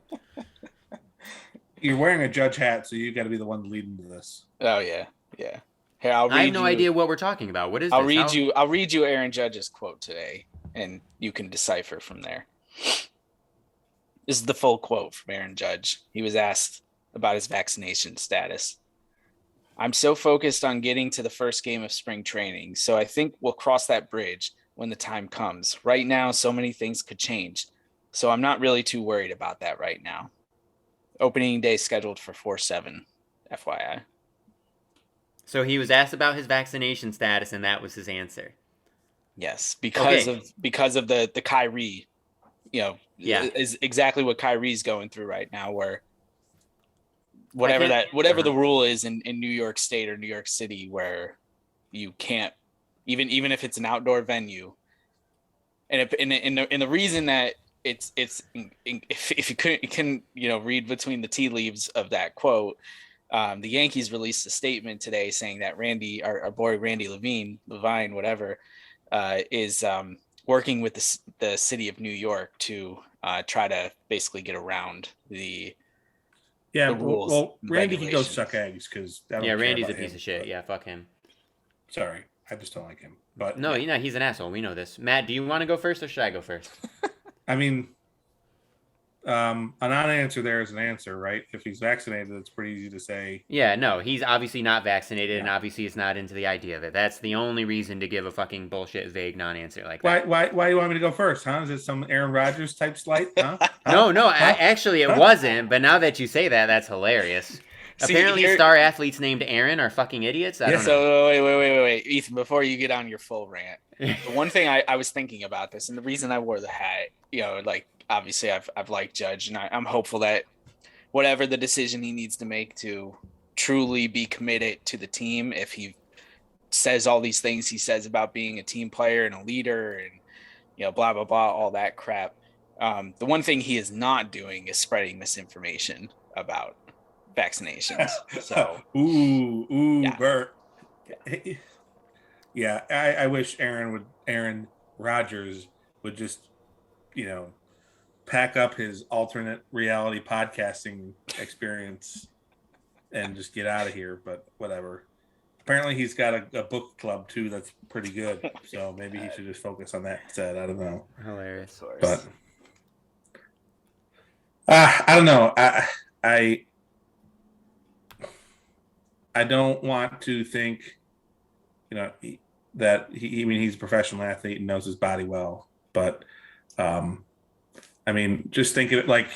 You're wearing a judge hat, so you got to be the one to lead into this. Oh yeah. Here, I'll read I have no idea what we're talking about. What is I'll this? I'll read you Aaron Judge's quote today, and you can decipher from there. This is the full quote from Aaron Judge. He was asked about his vaccination status. I'm so focused on getting to the first game of spring training, so I think we'll cross that bridge when the time comes. Right now, so many things could change, so I'm not really too worried about that right now. Opening day scheduled for 4/7, FYI. So he was asked about his vaccination status, and that was his answer. Yes, because of the Kyrie, is exactly what Kyrie's going through right now, where whatever the rule is in New York State or New York City, where you can't even if it's an outdoor venue, and the reason that it's if you can read between the tea leaves of that quote, the Yankees released a statement today saying that our boy Randy Levine, whatever, is working with the city of New York to try to basically get around the rules. Well, Randy can go suck eggs because Randy's a piece of shit. Yeah, fuck him. Sorry, I just don't like him. But no, he's an asshole. We know this. Matt, do you want to go first or should I go first? I mean, a non-answer there is an answer, right? If he's vaccinated, it's pretty easy to say. Yeah, no, he's obviously not vaccinated, and obviously is not into the idea of it. That's the only reason to give a fucking bullshit, vague non-answer like that. Why do you want me to go first, huh? Is it some Aaron Rodgers type slight, huh? No, actually it wasn't, but now that you say that, that's hilarious. Apparently star athletes named Aaron are fucking idiots? I don't know. So wait, Ethan, before you get on your full rant, the one thing I was thinking about this, and the reason I wore the hat, obviously I've liked Judge, and I'm hopeful that whatever the decision he needs to make to truly be committed to the team, if he says all these things he says about being a team player and a leader and blah blah blah, all that crap, the one thing he is not doing is spreading misinformation about vaccinations. So yeah. Bert. Yeah, I wish Aaron Rodgers would just pack up his alternate reality podcasting experience and just get out of here, but whatever. Apparently he's got a book club too that's pretty good, so maybe he should just focus on that instead. I don't know. Hilarious. But I don't know. I don't want to think that he's a professional athlete and knows his body well, but just think of it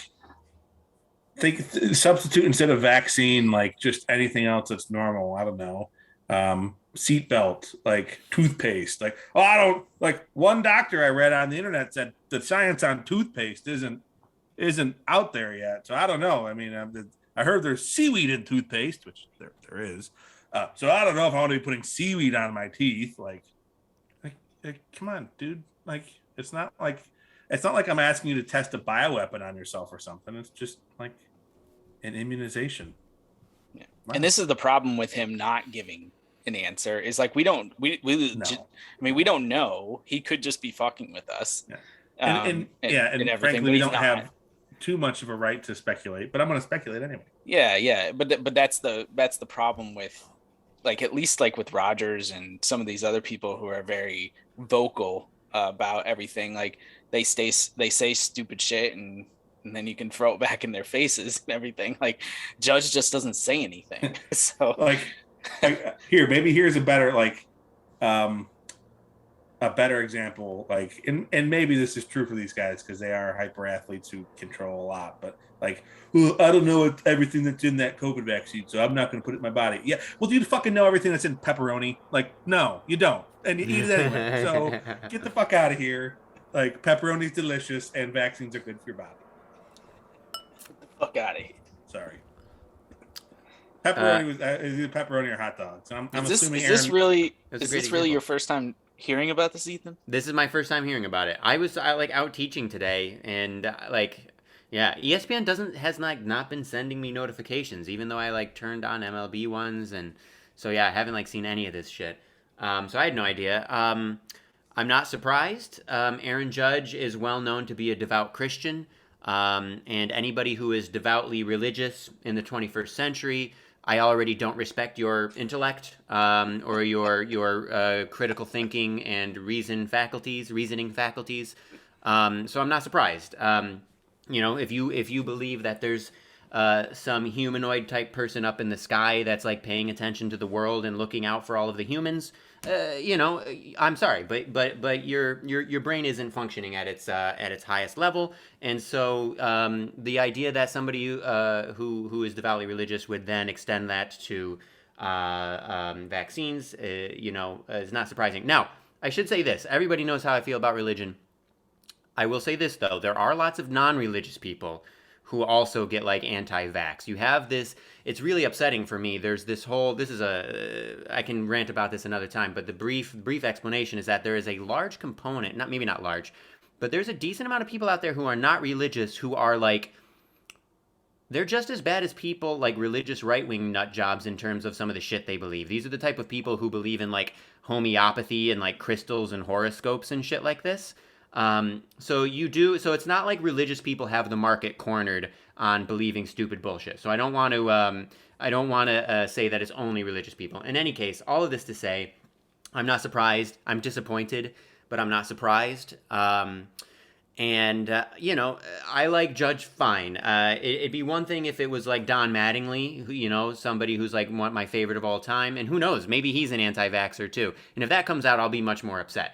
substitute instead of vaccine, like just anything else that's normal. I don't know. Seatbelt, like toothpaste, one doctor I read on the internet said the science on toothpaste isn't out there yet. So I don't know. I heard there's seaweed in toothpaste, which there is. So I don't know if I want to be putting seaweed on my teeth. Like, come on, dude. It's not like I'm asking you to test a bioweapon on yourself or something. It's just like an immunization. Yeah. Wow. And this is the problem with him not giving an answer is we don't know. He could just be fucking with us. Yeah. And frankly, we don't have too much of a right to speculate, but I'm going to speculate anyway. Yeah. But that's the problem with at least with Rodgers and some of these other people who are very vocal about everything. They say stupid shit and then you can throw it back in their faces and everything. Judge just doesn't say anything. So here's a better a better example, and maybe this is true for these guys because they are hyper athletes who control a lot, but I don't know everything that's in that COVID vaccine, so I'm not going to put it in my body. Yeah, well, do you fucking know everything that's in pepperoni? No, you don't, and you eat it anyway. So get the fuck out of here. Pepperoni's delicious, and vaccines are good for your body. Get the fuck out of here. Sorry. Pepperoni was is either pepperoni or hot dogs. I'm assuming is Aaron. this really That's a is great this really your example. first time hearing about this, Ethan? This is my first time hearing about it. I like out teaching today, and yeah, ESPN has not been sending me notifications, even though I like turned on MLB ones, and so yeah, I haven't like seen any of this shit. So I had no idea. I'm not surprised. Aaron Judge is well known to be a devout Christian, and anybody who is devoutly religious in the 21st century, I already don't respect your intellect or your critical thinking and reasoning faculties. So I'm not surprised. If you believe that there's some humanoid type person up in the sky that's like paying attention to the world and looking out for all of the humans, I'm sorry, but your brain isn't functioning at its highest level, and so the idea that somebody who is devoutly religious would then extend that to vaccines, is not surprising. Now, I should say this: everybody knows how I feel about religion. I will say this though: there are lots of non-religious people who also get like anti-vax. You have this. It's really upsetting for me. There's this whole. I can rant about this another time, but the brief explanation is that there is a large component, not large, but there's a decent amount of people out there who are not religious who are like. They're just as bad as people like religious right-wing nut jobs in terms of some of the shit they believe. These are the type of people who believe in like homeopathy and like crystals and horoscopes and shit like this. So it's not like religious people have the market cornered on believing stupid bullshit. So I don't want to say that it's only religious people. In any case, all of this to say, I'm not surprised. I'm disappointed, but I'm not surprised. I like Judge fine. It'd be one thing if it was like Don Mattingly, who, somebody who's like my favorite of all time, and who knows, maybe he's an anti-vaxxer too. And if that comes out, I'll be much more upset.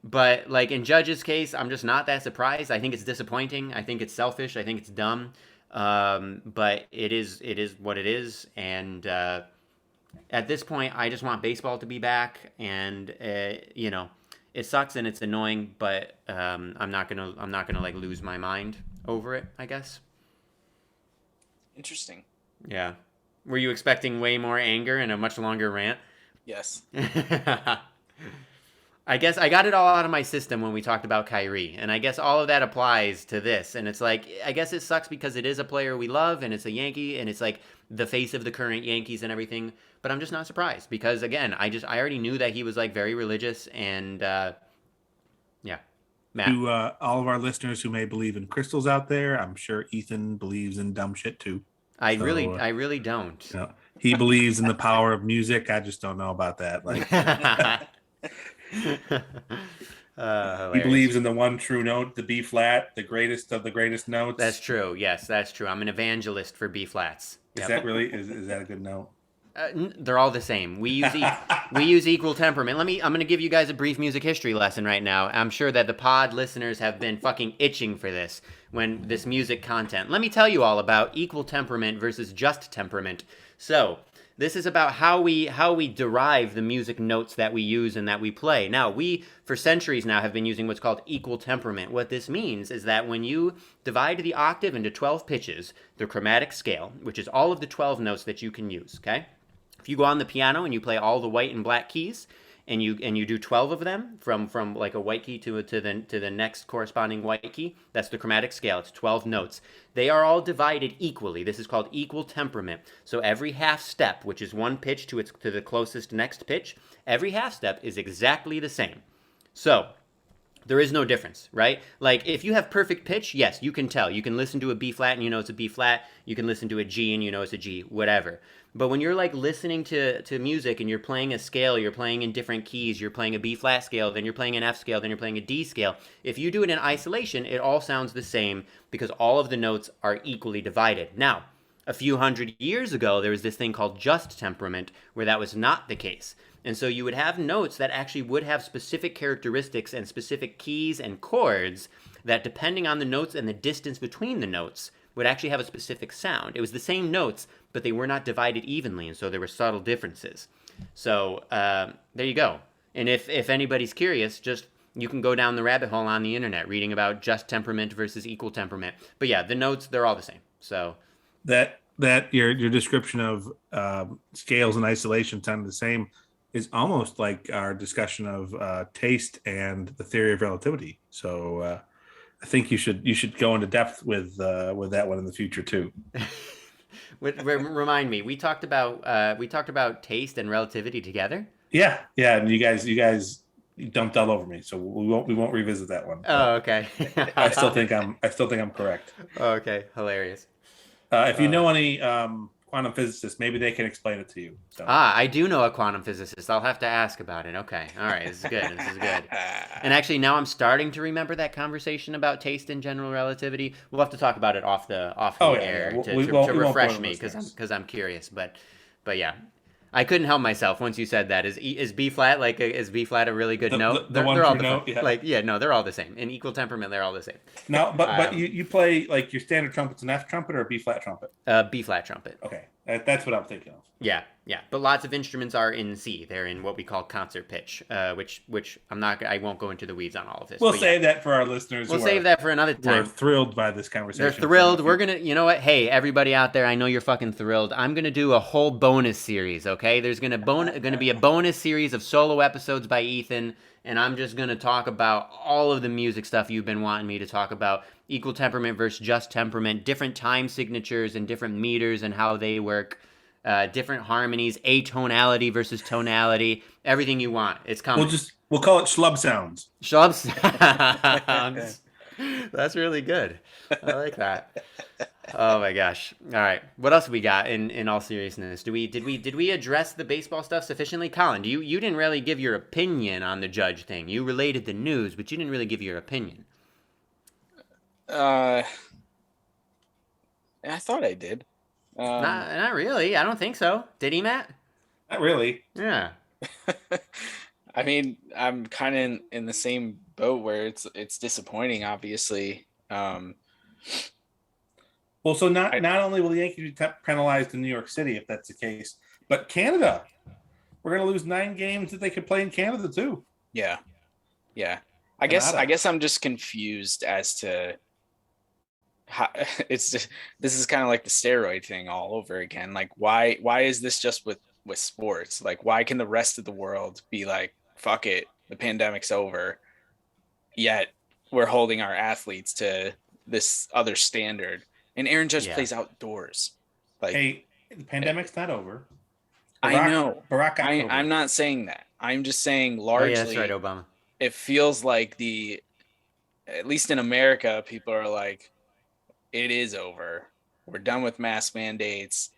But like in Judge's case, I'm just not that surprised. I think it's disappointing. I think it's selfish. I think it's dumb. But it is what it is. And at this point, I just want baseball to be back. And it sucks and it's annoying, but I'm not gonna like lose my mind over it, I guess. Interesting. Yeah. Were you expecting way more anger and a much longer rant? Yes. I guess I got it all out of my system when we talked about Kyrie, and I guess all of that applies to this. And it's like, I guess it sucks because it is a player we love, and it's a Yankee, and it's like the face of the current Yankees and everything. But I'm just not surprised because, again, I already knew that he was like very religious, and yeah. Matt. To all of our listeners who may believe in crystals out there, I'm sure Ethan believes in dumb shit too. I really don't. He believes in the power of music. I just don't know about that. Like. He believes in the one true note, the B flat, the greatest of the greatest notes. That's true. Yes, that's true. I'm an evangelist for B flats. Is that really? Is that a good note? They're all the same. We use equal temperament. I'm going to give you guys a brief music history lesson right now. I'm sure that the pod listeners have been fucking itching for this this music content. Let me tell you all about equal temperament versus just temperament. So, this is about how we derive the music notes that we use and that we play. Now, we, for centuries now, have been using what's called equal temperament. What this means is that when you divide the octave into 12 pitches, the chromatic scale, which is all of the 12 notes that you can use, okay? If you go on the piano and you play all the white and black keys, and you do 12 of them from like a white key to the next corresponding white key, that's the chromatic scale. It's 12 notes. They are all divided equally. This is called equal temperament. So every half step, which is one pitch to the closest next pitch, every half step is exactly the same. So there is no difference, right? Like if you have perfect pitch, yes, you can tell. You can listen to a B flat and you know it's a B flat. You can listen to a G and you know it's a G, whatever. But when you're like listening to music and you're playing a scale, you're playing in different keys, you're playing a B flat scale, then you're playing an F scale, then you're playing a D scale. If you do it in isolation, it all sounds the same because all of the notes are equally divided. Now, a few hundred years ago, there was this thing called just temperament where that was not the case. And so you would have notes that actually would have specific characteristics and specific keys and chords that, depending on the notes and the distance between the notes, would actually have a specific sound. It was the same notes, but they were not divided evenly, and so there were subtle differences. So there you go. And if anybody's curious, you can go down the rabbit hole on the internet reading about just temperament versus equal temperament. But yeah, the notes, they're all the same. So that that your description of scales and isolation sound the same is almost like our discussion of taste and the theory of relativity. So I think you should go into depth with that one in the future too. Remind me, we talked about taste and relativity together. Yeah, and you guys dumped all over me, so we won't revisit that one. Oh, okay. I still think I'm correct. Okay, hilarious. If you know any quantum physicists, maybe they can explain it to you. So. I do know a quantum physicist. I'll have to ask about it. Okay, all right, this is good. This is good. And actually, now I'm starting to remember that conversation about taste and general relativity. We'll have to talk about it off the air yeah. to refresh me because I'm curious. But yeah. I couldn't help myself once you said that. Is B flat is B flat a really good note? They're all note, yeah. No, they're all the same. In equal temperament, they're all the same. No, but you play like your standard trumpet's an F trumpet or a B flat trumpet? B flat trumpet. Okay, that's what I'm thinking of. Yeah. But lots of instruments are in C. They're in what we call concert pitch, which I won't go into the weeds on all of this. We'll save that for our listeners. We'll save that for another time. We're thrilled by this conversation. They're thrilled. We're gonna, you know what? Hey, everybody out there, I know you're fucking thrilled. I'm gonna do a whole bonus series. Okay, there's gonna be a bonus series of solo episodes by Ethan, and I'm just gonna talk about all of the music stuff you've been wanting me to talk about. Equal temperament versus just temperament, different time signatures and different meters and how they work. Different harmonies, atonality versus tonality, everything you want. It's coming. We'll call it schlub sounds. Schlub sounds. That's really good. I like that. Oh my gosh. All right. What else we got in all seriousness? Did we address the baseball stuff sufficiently? Colin, you didn't really give your opinion on the Judge thing. You related the news, but you didn't really give your opinion. I thought I did. Not really. I don't think so. Did he, Matt? Not really. Yeah. I mean, I'm kind of in the same boat where it's disappointing, obviously. Well, so not only will the Yankees be penalized in New York City if that's the case, but Canada. We're going to lose 9 games that they could play in Canada too. Yeah. I guess I'm just confused as to how it's just, this is kind of like the steroid thing all over again. Like, why is this just with sports? Like, why can the rest of the world be like, fuck it, the pandemic's over, yet we're holding our athletes to this other standard? And Aaron Judge plays outdoors. Like, hey, the pandemic's not over. I know. I'm not saying that. I'm just saying largely. Oh, yeah, that's right, Obama. It feels like at least in America, people are like, it is over. We're done with mask mandates.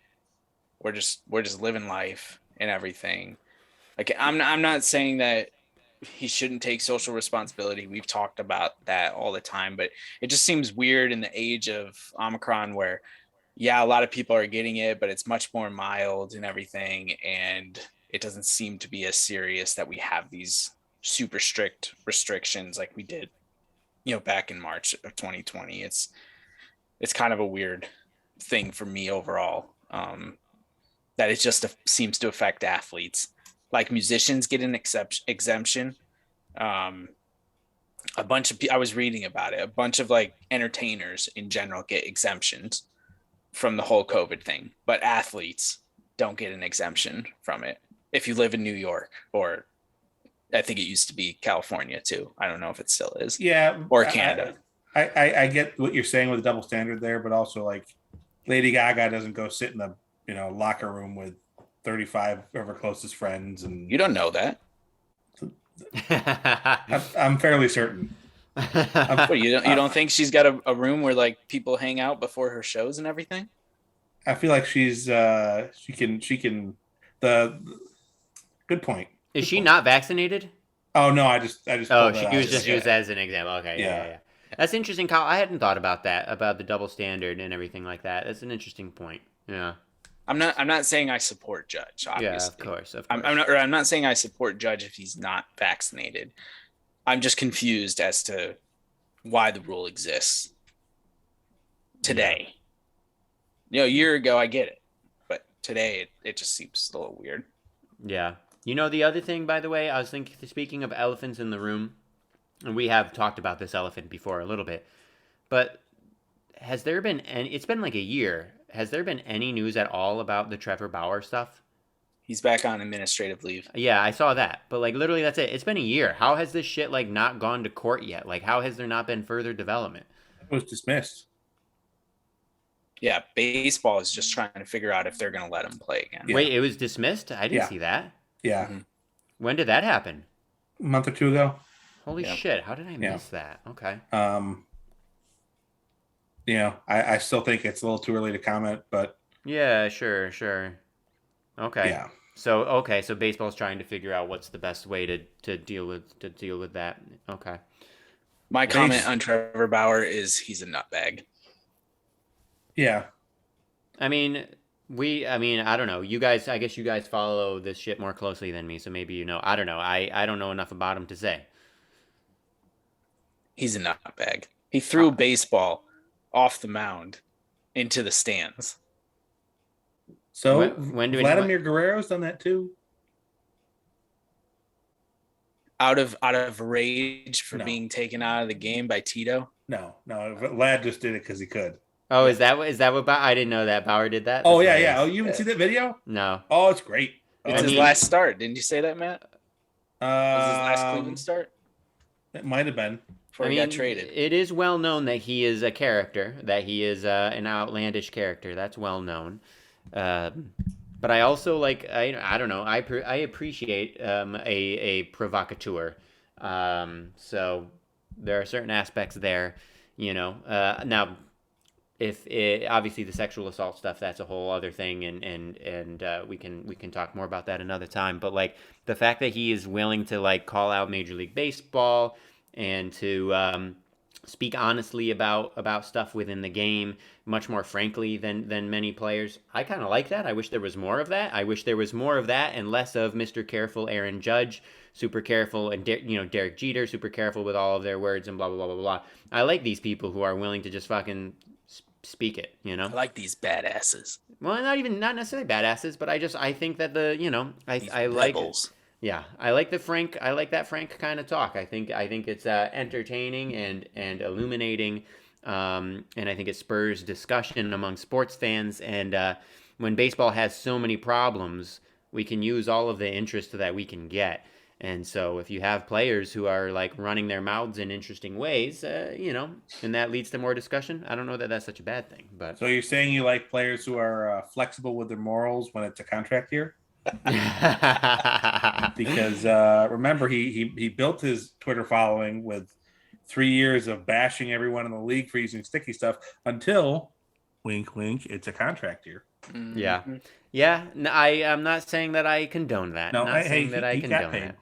We're just living life and everything. Like, I'm not saying that he shouldn't take social responsibility. We've talked about that all the time, but it just seems weird in the age of Omicron where, yeah, a lot of people are getting it, but it's much more mild and everything. And it doesn't seem to be as serious that we have these super strict restrictions like we did, back in March of 2020. It's kind of a weird thing for me overall, that it just seems to affect athletes. Like, musicians get an exemption. A bunch of I was reading about it. A bunch of like entertainers in general get exemptions from the whole COVID thing, but athletes don't get an exemption from it. If you live in New York, or I think it used to be California too. I don't know if it still is. Yeah. Or Canada. I get what you're saying with the double standard there, but also like Lady Gaga doesn't go sit in the locker room with 35 of her closest friends, and you don't know that. I'm fairly certain. What, you don't think she's got a room where like people hang out before her shows and everything? I feel like she can. The good point. Is she not vaccinated? Oh no, I just. Oh, she was just used as an example. Okay, yeah. That's interesting, Kyle. I hadn't thought about that, about the double standard and everything like that. That's an interesting point. Yeah. I'm not saying I support Judge, obviously. Yeah, of course. I'm not saying I support Judge if he's not vaccinated. I'm just confused as to why the rule exists today. A year ago, I get it, but today it just seems a little weird. Yeah. The other thing, by the way, I was thinking, speaking of elephants in the room, and we have talked about this elephant before a little bit, but has there been, and it's been like a year, has there been any news at all about the Trevor Bauer stuff? He's back on administrative leave. Yeah, I saw that. But like literally that's it. It's been a year. How has this shit like not gone to court yet? Like how has there not been further development? It was dismissed. Yeah, baseball is just trying to figure out if they're going to let him play again. Yeah. Wait, it was dismissed? I didn't Yeah. see that. Yeah. Mm-hmm. When did that happen? A month or two ago. Holy Yeah. shit, how did I miss that? Okay. You know, I still think it's a little too early to comment, but Yeah, sure. Okay. yeah. So baseball's trying to figure out what's the best way to deal with that. Okay. My comment on Trevor Bauer is he's a nutbag. Yeah. I mean, I don't know. You guys, I guess you guys follow this shit more closely than me, so maybe you know. I don't know. I don't know enough about him to say. He's a nutbag. He threw a baseball off the mound into the stands. So when Vladimir Guerrero's done that too? Out of rage for No. being taken out of the game by Tito. No. Vlad just did it because he could. Oh, is that what I didn't know that Bauer did that? Oh That's yeah, nice. yeah. Oh, you haven't seen that video? No. Oh, it's great. It's his last start. Didn't you say that, Matt? Was his last Cleveland start? It might have been. Before he got traded. It is well known that he is a character, that he is an outlandish character. That's well known. But I also like I don't know. I appreciate a provocateur. So there are certain aspects there, you know. Now, if obviously the sexual assault stuff, that's a whole other thing, and we can talk more about that another time. But like the fact that he is willing to like call out Major League Baseball and to speak honestly about stuff within the game much more frankly than many players. I kind of like that. I wish there was more of that. I wish there was more of that and less of Mr. Careful Aaron Judge, super careful, and Derek Jeter, super careful with all of their words and blah blah blah blah blah. I like these people who are willing to just fucking speak it, you know. I like these badasses. Well, not necessarily badasses, but I think that I like rebels. Yeah, I like that frank kind of talk. I think it's entertaining and illuminating, and I think it spurs discussion among sports fans. And when baseball has so many problems, we can use all of the interest that we can get. And so if you have players who are like running their mouths in interesting ways, and that leads to more discussion, I don't know that that's such a bad thing. But So you're saying you like players who are flexible with their morals when it's a contract year? Because remember he built his Twitter following with 3 years of bashing everyone in the league for using sticky stuff until wink it's a contract year. Yeah. No, I'm not saying that I condone that. No, not saying he that I got condone paid. that.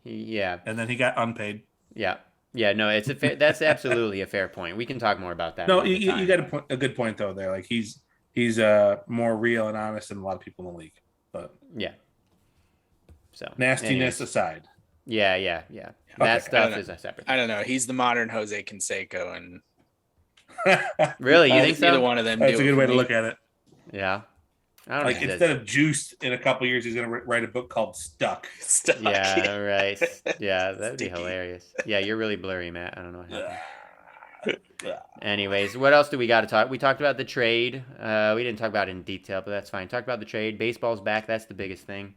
Yeah. And then he got unpaid. Yeah. No, it's that's absolutely a fair point. We can talk more about that. No, you got a good point though there. Like he's more real and honest than a lot of people in the league. But yeah. So nastiness aside. Yeah. Okay, That stuff is a separate thing. I don't know. He's the modern Jose Canseco, and Really, you think so? Either one of them. That's do a it good way for to me. look at it. Yeah. I don't Like know. instead of Juiced, in a couple years, he's going to write a book called Stuck. Stuck. Yeah, right. Yeah, that'd be hilarious. Yeah, you're really blurry, Matt. I don't know what happened. Anyways, what else do we got to talk? We talked about the trade. We didn't talk about it in detail, but that's fine. Talked about the trade. Baseball's back. That's the biggest thing.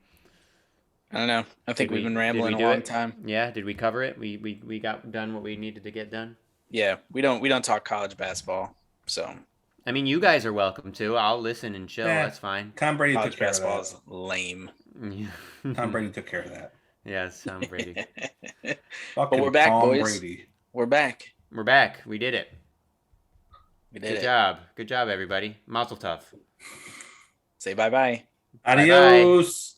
I don't know. I think we've been rambling a do long it? time. Yeah, did we cover it? We got done what we needed to get done. Yeah, we don't talk college basketball. So I mean, you guys are welcome to. I'll listen and chill. Yeah. That's fine. Tom Brady college took care of basketball that. is lame. Tom Brady took care of that. Yes, Tom Brady. Fucking we're back, Tom boys. Brady. We're back. We're back. We did it. We did Good it. job. Good job, everybody. Mazel tov. Say bye-bye. Adios.